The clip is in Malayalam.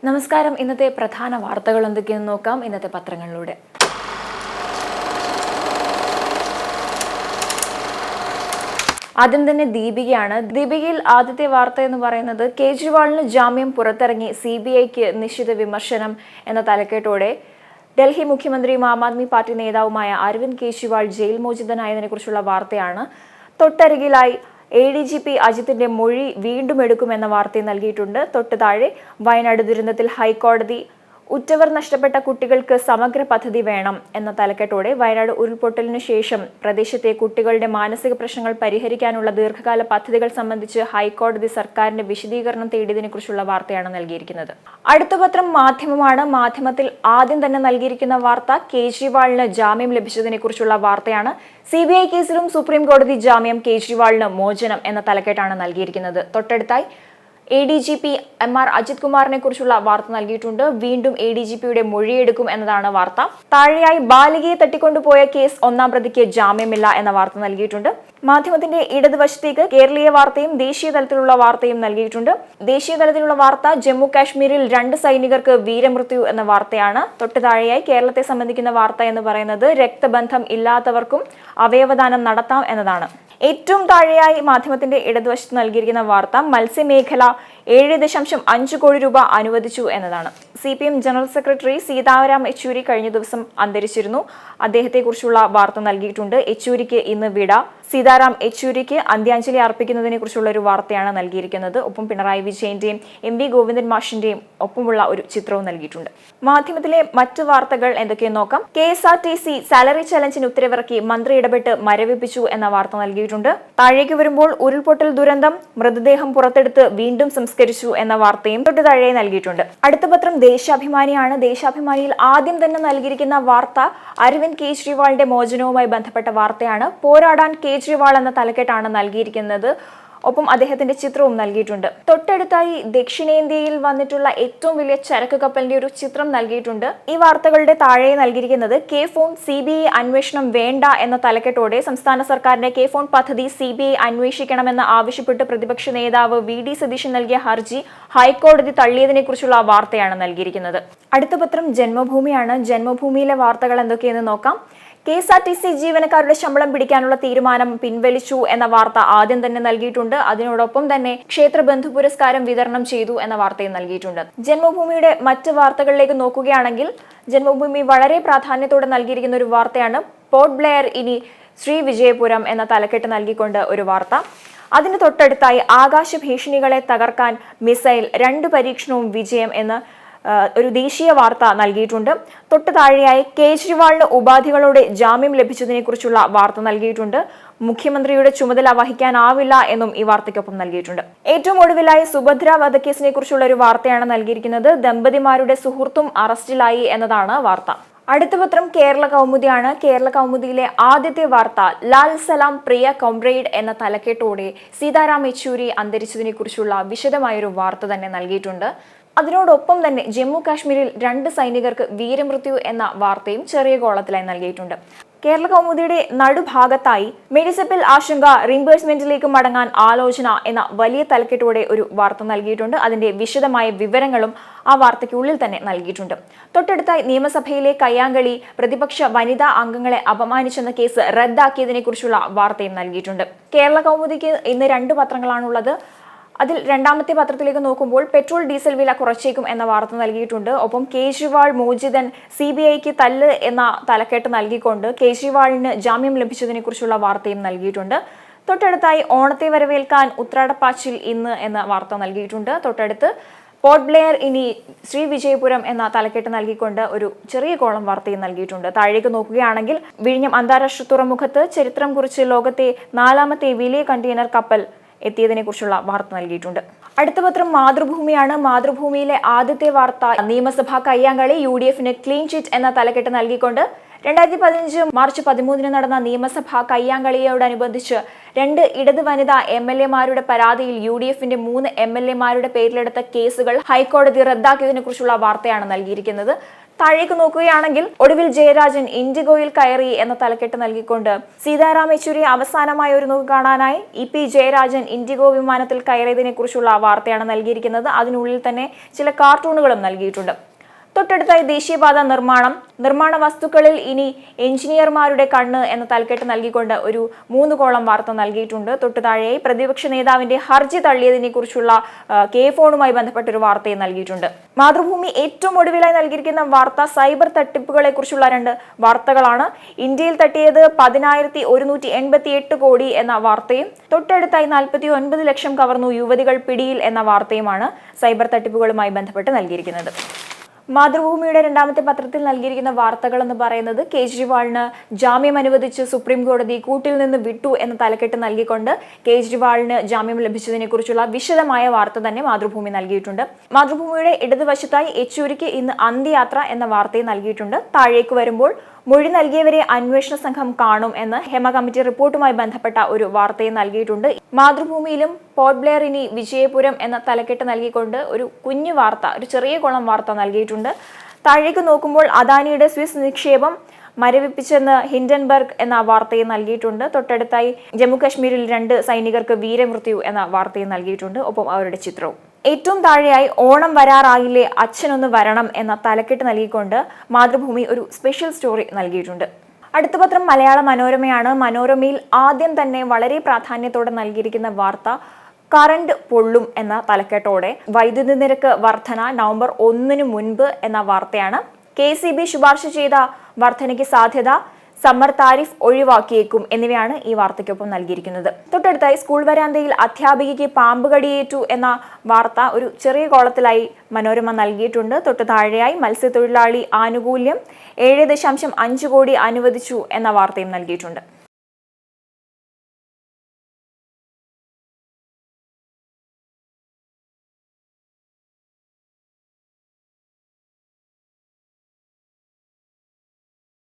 നമസ്കാരം. ഇന്നത്തെ പ്രധാന വാർത്തകൾ എന്തൊക്കെയെന്ന് നോക്കാം ഇന്നത്തെ പത്രങ്ങളിലൂടെ. ആദ്യം തന്നെ ദീപികയാണ്. ദീപികയിൽ ആദ്യത്തെ വാർത്ത എന്ന് പറയുന്നത് കേജ്രിവാളിന് ജാമ്യം പുറത്തിറങ്ങി CBIക്ക് നിശ്ചിത വിമർശനം എന്ന തലക്കെട്ടോടെ ഡൽഹി മുഖ്യമന്ത്രിയും ആം ആദ്മി പാർട്ടി നേതാവുമായ അരവിന്ദ് കെജ്രിവാൾ ജയിൽ മോചിതനായതിനെ കുറിച്ചുള്ള വാർത്തയാണ്. തൊട്ടരികിലായി ADGP അജിത്തിന്റെ മൊഴി വീണ്ടും എടുക്കുമെന്ന വാർത്ത നൽകിയിട്ടുണ്ട്. തൊട്ട് താഴെ വയനാട് ദുരന്തത്തിൽ ഹൈക്കോടതി ഉറ്റവർ നഷ്ടപ്പെട്ട കുട്ടികൾക്ക് സമഗ്ര പദ്ധതി വേണം എന്ന തലക്കെട്ടോടെ വയനാട് ഉരുൾപൊട്ടലിനു ശേഷം പ്രദേശത്തെ കുട്ടികളുടെ മാനസിക പ്രശ്നങ്ങൾ പരിഹരിക്കാനുള്ള ദീർഘകാല പദ്ധതികൾ സംബന്ധിച്ച് ഹൈക്കോടതി സർക്കാരിന്റെ വിശദീകരണം തേടിയതിനെ കുറിച്ചുള്ള വാർത്തയാണ് നൽകിയിരിക്കുന്നത്. അടുത്ത പത്രം മാധ്യമമാണ്. മാധ്യമത്തിൽ ആദ്യം തന്നെ നൽകിയിരിക്കുന്ന വാർത്ത കേജ്രിവാളിന് ജാമ്യം ലഭിച്ചതിനെ കുറിച്ചുള്ള വാർത്തയാണ്. CBI കേസിലും സുപ്രീം കോടതി ജാമ്യം, കേജ്രിവാളിന് മോചനം എന്ന തലക്കെട്ടാണ് നൽകിയിരിക്കുന്നത്. തൊട്ടടുത്തായി ADGP MR അജിത് കുമാറിനെ കുറിച്ചുള്ള വാർത്ത നൽകിയിട്ടുണ്ട്. വീണ്ടും ADGPയുടെ മൊഴിയെടുക്കും എന്നതാണ് വാർത്ത. താഴെയായി ബാലികയെ തട്ടിക്കൊണ്ടുപോയ കേസ് ഒന്നാം പ്രതിക്ക് ജാമ്യമില്ല എന്ന വാർത്ത നൽകിയിട്ടുണ്ട്. മാധ്യമത്തിന്റെ ഇടതുവശത്തേക്ക് കേരളീയ വാർത്തയും ദേശീയ തലത്തിലുള്ള വാർത്തയും നൽകിയിട്ടുണ്ട്. ദേശീയ തലത്തിലുള്ള വാർത്ത ജമ്മു കാശ്മീരിൽ 2 സൈനികർക്ക് വീരമൃത്യു എന്ന വാർത്തയാണ്. തൊട്ട് താഴെയായി കേരളത്തെ സംബന്ധിക്കുന്ന വാർത്ത എന്ന് പറയുന്നത് രക്തബന്ധം ഇല്ലാത്തവർക്കും അവയവദാനം നടത്താം എന്നതാണ്. ഏറ്റവും താഴെയായി മാധ്യമത്തിന്റെ ഇടതുവശത്ത് നൽകിയിരിക്കുന്ന വാർത്ത മത്സ്യമേഖല 7.5 കോടി രൂപ അനുവദിച്ചു എന്നതാണ്. CPM general secretary Sitaram Yechury കഴിഞ്ഞ ദിവസം അന്തരിച്ചിരുന്നു. അദ്ദേഹത്തെക്കുറിച്ചുള്ള വാർത്ത നൽകിയിട്ടുണ്ട്. യെച്ചൂരിക്ക് ഇന്ന് വിട. സീതാറാം യെച്ചൂരിക്ക് അന്ത്യാഞ്ജലി അർപ്പിക്കുന്നതിനെ കുറിച്ചുള്ള ഒരു വാർത്തയാണ് നൽകിയിരിക്കുന്നത്. ഒപ്പം പിണറായി വിജയന്റെയും MV ഗോവിന്ദൻ മാഷിന്റെയും ഒപ്പമുള്ള ഒരു ചിത്രവും നൽകിയിട്ടുണ്ട്. മാധ്യമത്തിലെ മറ്റു വാർത്തകൾ എന്തൊക്കെയെന്ന് നോക്കാം. KSRTC സാലറി ചലഞ്ചിന് ഉത്തരവിറക്കി, മന്ത്രി ഇടപെട്ട് മരവിപ്പിച്ചു എന്ന വാർത്ത നൽകിയിട്ടുണ്ട്. താഴേക്ക് വരുമ്പോൾ ഉരുൾപൊട്ടൽ ദുരന്തം, മൃതദേഹം പുറത്തെടുത്ത് വീണ്ടും സംസ്കരിച്ചു എന്ന വാർത്തയും തൊട്ട് താഴെ നൽകിയിട്ടുണ്ട്. അടുത്ത പത്രം ദേശാഭിമാനിയാണ്. ദേശാഭിമാനിയിൽ ആദ്യം തന്നെ നൽകിയിരിക്കുന്ന വാർത്ത അരവിന്ദ് കെജ്രിവാളിന്റെ മോചനവുമായി ബന്ധപ്പെട്ട വാർത്തയാണ്. പോരാടാൻ കേജ്രിവാൾ എന്ന തലക്കെട്ടാണ് നൽകിയിരിക്കുന്നത്. ഒപ്പം അദ്ദേഹത്തിന്റെ ചിത്രവും നൽകിയിട്ടുണ്ട്. തൊട്ടടുത്തായി ദക്ഷിണേന്ത്യയിൽ വന്നിട്ടുള്ള ഏറ്റവും വലിയ ചരക്ക് കപ്പലിന്റെ ഒരു ചിത്രം നൽകിയിട്ടുണ്ട്. ഈ വാർത്തകളുടെ താഴെ നൽകിയിരിക്കുന്നത് K-Phone CBI അന്വേഷണം വേണ്ട എന്ന തലക്കെട്ടോടെ സംസ്ഥാന സർക്കാരിന്റെ K-Phone പദ്ധതി CBI അന്വേഷിക്കണമെന്ന് ആവശ്യപ്പെട്ട് പ്രതിപക്ഷ നേതാവ് VD സതീശൻ നൽകിയ ഹർജി ഹൈക്കോടതി തള്ളിയതിനെ കുറിച്ചുള്ള വാർത്തയാണ് നൽകിയിരിക്കുന്നത്. അടുത്ത പത്രം ജന്മഭൂമിയാണ്. ജന്മഭൂമിയിലെ വാർത്തകൾ എന്തൊക്കെയെന്ന് നോക്കാം. KSRTC ജീവനക്കാരുടെ ശമ്പളം പിടിക്കാനുള്ള തീരുമാനം പിൻവലിച്ചു എന്ന വാർത്ത ആദ്യം തന്നെ നൽകിയിട്ടുണ്ട്. അതിനോടൊപ്പം തന്നെ ക്ഷേത്ര ബന്ധു പുരസ്കാരം വിതരണം ചെയ്തു എന്ന വാർത്തയും നൽകിയിട്ടുണ്ട്. ജന്മഭൂമിയുടെ മറ്റ് വാർത്തകളിലേക്ക് നോക്കുകയാണെങ്കിൽ ജന്മഭൂമി വളരെ പ്രാധാന്യത്തോടെ നൽകിയിരിക്കുന്ന ഒരു വാർത്തയാണ് പോർട്ട് ബ്ലെയർ ഇനി ശ്രീവിജയപുരം എന്ന തലക്കെട്ട് നൽകിക്കൊണ്ട് ഒരു വാർത്ത. അതിന് തൊട്ടടുത്തായി ആകാശ ഭീഷണികളെ തകർക്കാൻ മിസൈൽ 2 പരീക്ഷണവും വിജയം എന്ന് ഒരു ദേശീയ വാർത്ത നൽകിയിട്ടുണ്ട്. തൊട്ട് താഴെയായി കേജ്രിവാളിന് ഉപാധികളോടെ ജാമ്യം ലഭിച്ചതിനെ കുറിച്ചുള്ള വാർത്ത നൽകിയിട്ടുണ്ട്. മുഖ്യമന്ത്രിയുടെ ചുമതല വഹിക്കാനാവില്ല എന്നും ഈ വാർത്തയ്ക്കൊപ്പം നൽകിയിട്ടുണ്ട്. ഏറ്റവും ഒടുവിലായി സുഭദ്ര വധക്കേസിനെ കുറിച്ചുള്ള ഒരു വാർത്തയാണ് നൽകിയിരിക്കുന്നത്. ദമ്പതിമാരുടെ സുഹൃത്തും അറസ്റ്റിലായി എന്നതാണ് വാർത്ത. അടുത്ത പത്രം കേരള കൗമുദിയാണ്. കേരള കൗമുദിയിലെ ആദ്യത്തെ വാർത്ത ലാൽ സലാം പ്രിയ കോംറേഡ് എന്ന തലക്കെട്ടോടെ സീതാറാം യെച്ചൂരി അന്തരിച്ചതിനെ കുറിച്ചുള്ള വിശദമായൊരു വാർത്ത തന്നെ നൽകിയിട്ടുണ്ട്. അതിനോടൊപ്പം തന്നെ ജമ്മു കാശ്മീരിൽ 2 സൈനികർക്ക് വീരമൃത്യു എന്ന വാർത്തയും ചെറിയ കോളത്തിലായി നൽകിയിട്ടുണ്ട്. കേരള കൗമുദിയുടെ നടുഭാഗത്തായി മെഡിസിപ്പിൽ ആശങ്ക, റീംബേഴ്സ്മെന്റിലേക്ക് മടങ്ങാൻ ആലോചന എന്ന വലിയ തലക്കെട്ടോടെ ഒരു വാർത്ത നൽകിയിട്ടുണ്ട്. അതിന്റെ വിശദമായ വിവരങ്ങളും ആ വാർത്തയ്ക്കുള്ളിൽ തന്നെ നൽകിയിട്ടുണ്ട്. തൊട്ടടുത്തായി നിയമസഭയിലെ കയ്യാങ്കളി, പ്രതിപക്ഷ വനിതാ അംഗങ്ങളെ അപമാനിച്ചെന്ന കേസ് റദ്ദാക്കിയതിനെ കുറിച്ചുള്ള വാർത്തയും നൽകിയിട്ടുണ്ട്. കേരള കൗമുദിക്ക് ഇന്ന് 2 പത്രങ്ങളാണുള്ളത്. അതിൽ രണ്ടാമത്തെ പത്രത്തിലേക്ക് നോക്കുമ്പോൾ പെട്രോൾ ഡീസൽ വില കുറച്ചേക്കും എന്ന വാർത്ത നൽകിയിട്ടുണ്ട്. ഒപ്പം കേജ്രിവാൾ മോചിതൻ, CBIക്ക് തല്ല് എന്ന തലക്കെട്ട് നൽകിക്കൊണ്ട് കേജ്രിവാളിന് ജാമ്യം ലഭിച്ചതിനെ കുറിച്ചുള്ള വാർത്തയും നൽകിയിട്ടുണ്ട്. തൊട്ടടുത്തായി ഓണത്തെ വരവേൽക്കാൻ ഉത്രാടപ്പാച്ചിൽ ഇന്ന് എന്ന വാർത്ത നൽകിയിട്ടുണ്ട്. തൊട്ടടുത്ത് പോർട്ട് ബ്ലെയർ ഇനി ശ്രീവിജയപുരം എന്ന തലക്കെട്ട് നൽകിക്കൊണ്ട് ഒരു ചെറിയ കോളം വാർത്തയും നൽകിയിട്ടുണ്ട്. താഴേക്ക് നോക്കുകയാണെങ്കിൽ വിഴിഞ്ഞം അന്താരാഷ്ട്ര തുറമുഖത്ത് ചരിത്രം കുറിച്ച് ലോകത്തെ 4ാമത്തെ വലിയ കണ്ടെയ്നർ കപ്പൽ എത്തിയതിനെ കുറിച്ചുള്ള വാർത്ത നൽകിയിട്ടുണ്ട്. അടുത്ത പത്രം മാതൃഭൂമിയാണ്. മാതൃഭൂമിയിലെ ആദ്യത്തെ വാർത്ത നിയമസഭാ കയ്യാങ്കളി, UDFന് ക്ലീൻ ചിറ്റ് എന്ന തലക്കെട്ട് നൽകിക്കൊണ്ട് 2015 മാർച്ച് 13 നടന്ന നിയമസഭാ കയ്യാങ്കളിയോടനുബന്ധിച്ച് 2 ഇടത് വനിതാ MLA-മാരുടെ പരാതിയിൽ UDFന്റെ 3 MLA-മാരുടെ പേരിലെടുത്ത കേസുകൾ ഹൈക്കോടതി റദ്ദാക്കിയതിനെ കുറിച്ചുള്ള വാർത്തയാണ് നൽകിയിരിക്കുന്നത്. താഴേക്ക് നോക്കുകയാണെങ്കിൽ ഒടുവിൽ ജയരാജൻ ഇൻഡിഗോയിൽ കയറി എന്ന തലക്കെട്ട് നൽകിക്കൊണ്ട് സീതാറാം യെച്ചൂരിയെ അവസാനമായ ഒരു നോക്ക് കാണാനായി EP ജയരാജൻ ഇൻഡിഗോ വിമാനത്തിൽ കയറിയതിനെ കുറിച്ചുള്ള വാർത്തയാണ് നൽകിയിരിക്കുന്നത്. അതിനുള്ളിൽ തന്നെ ചില കാർട്ടൂണുകളും നൽകിയിട്ടുണ്ട്. തൊട്ടടുത്തായി ദേശീയപാത നിർമ്മാണ വസ്തുക്കളിൽ ഇനി എഞ്ചിനീയർമാരുടെ കണ്ണ് എന്ന തലക്കെട്ട് നൽകിക്കൊണ്ട് ഒരു 3 കോളം വാർത്ത നൽകിയിട്ടുണ്ട്. തൊട്ടു താഴെയായി പ്രതിപക്ഷ നേതാവിന്റെ ഹർജി തള്ളിയതിനെ കുറിച്ചുള്ള K-ഫോണുമായി ബന്ധപ്പെട്ട ഒരു വാർത്തയും നൽകിയിട്ടുണ്ട്. മാതൃഭൂമി ഏറ്റവും ഒടുവിലായി നൽകിയിരിക്കുന്ന വാർത്ത സൈബർ തട്ടിപ്പുകളെ കുറിച്ചുള്ള 2 വാർത്തകളാണ്. ഇന്ത്യയിൽ തട്ടിയത് 10,188 കോടി എന്ന വാർത്തയും തൊട്ടടുത്തായി 49 ലക്ഷം കവർന്നു യുവതികൾ പിടിയിൽ എന്ന വാർത്തയുമാണ് സൈബർ തട്ടിപ്പുകളുമായി ബന്ധപ്പെട്ട് നൽകിയിരിക്കുന്നത്. മാതൃഭൂമിയുടെ 2ാമത്തെ പത്രത്തിൽ നൽകിയിരിക്കുന്ന വാർത്തകൾ എന്ന് പറയുന്നത് കേജ്രിവാളിന് ജാമ്യം അനുവദിച്ച് സുപ്രീം കോടതി കൂട്ടിൽ നിന്ന് വിട്ടു എന്ന തലക്കെട്ട് നൽകിക്കൊണ്ട് കേജ്രിവാളിന് ജാമ്യം ലഭിച്ചതിനെ കുറിച്ചുള്ള വിശദമായ വാർത്ത തന്നെ മാതൃഭൂമി നൽകിയിട്ടുണ്ട്. മാതൃഭൂമിയുടെ ഇടതുവശത്തായി യെച്ചൂരിക്ക് ഇന്ന് അന്ത്യയാത്ര എന്ന വാർത്തയും നൽകിയിട്ടുണ്ട്. താഴേക്ക് വരുമ്പോൾ മൊഴി നൽകിയവരെ അന്വേഷണ സംഘം കാണും എന്ന് ഹേമ കമ്മിറ്റി റിപ്പോർട്ടുമായി ബന്ധപ്പെട്ട ഒരു വാർത്തയും നൽകിയിട്ടുണ്ട്. മാതൃഭൂമിയിലും പോർട്ട് ബ്ലെയർ ഇനി വിജയപുരം എന്ന തലക്കെട്ട് നൽകിക്കൊണ്ട് ഒരു കുഞ്ഞു വാർത്ത, ഒരു ചെറിയ കോളം വാർത്ത നൽകിയിട്ടുണ്ട്. താഴേക്ക് നോക്കുമ്പോൾ അദാനിയുടെ സ്വിസ് നിക്ഷേപം മരവിപ്പിച്ചെന്ന് ഹിൻഡൻബർഗ് എന്ന വാർത്തയും നൽകിയിട്ടുണ്ട്. തൊട്ടടുത്തായി ജമ്മുകശ്മീരിൽ 2 സൈനികർക്ക് വീരമൃത്യു എന്ന വാർത്തയും നൽകിയിട്ടുണ്ട്. ഒപ്പം അവരുടെ ചിത്രവും. ഏറ്റവും താഴെയായി ഓണം വരാറായില്ലേ അച്ഛനൊന്ന് വരണം എന്ന തലക്കെട്ട് നൽകിക്കൊണ്ട് മാതൃഭൂമി ഒരു സ്പെഷ്യൽ സ്റ്റോറി നൽകിയിട്ടുണ്ട്. അടുത്ത പത്രം മലയാള മനോരമയാണ്. മനോരമയിൽ ആദ്യം തന്നെ വളരെ പ്രാധാന്യത്തോടെ നൽകിയിരിക്കുന്ന വാർത്ത കറണ്ട് പൊള്ളും എന്ന തലക്കെട്ടോടെ വൈദ്യുതി നിരക്ക് വർധന നവംബർ 1 മുൻപ് എന്ന വാർത്തയാണ്. KCB ശുപാർശ ചെയ്ത വർധനയ്ക്ക് സാധ്യത, സമ്മർ താരിഫ് ഒഴിവാക്കിയേക്കും എന്നിവയാണ് ഈ വാർത്തയ്ക്കൊപ്പം നൽകിയിരിക്കുന്നത്. തൊട്ടടുത്തായി സ്കൂൾ വരാന്തയിൽ അധ്യാപികയ്ക്ക് പാമ്പ് കടിയേറ്റു എന്ന വാർത്ത ഒരു ചെറിയ കോളത്തിലായി മനോരമ നൽകിയിട്ടുണ്ട്. തൊട്ടു താഴെയായി മത്സ്യത്തൊഴിലാളി ആനുകൂല്യം 7.5 കോടി അനുവദിച്ചു എന്ന വാർത്തയും നൽകിയിട്ടുണ്ട്.